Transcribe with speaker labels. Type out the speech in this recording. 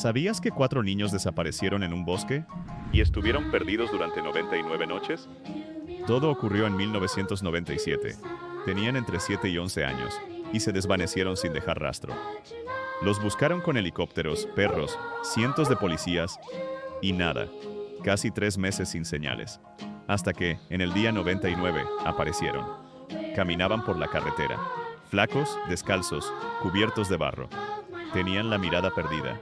Speaker 1: ¿Sabías que 4 niños desaparecieron en un bosque?
Speaker 2: ¿Y estuvieron perdidos durante 99 noches?
Speaker 1: Todo ocurrió en 1997. Tenían entre 7 y 11 años, y se desvanecieron sin dejar rastro. Los buscaron con helicópteros, perros, cientos de policías, y nada. Casi 3 meses sin señales. Hasta que, en el día 99, aparecieron. Caminaban por la carretera. Flacos, descalzos, cubiertos de barro. Tenían la mirada perdida,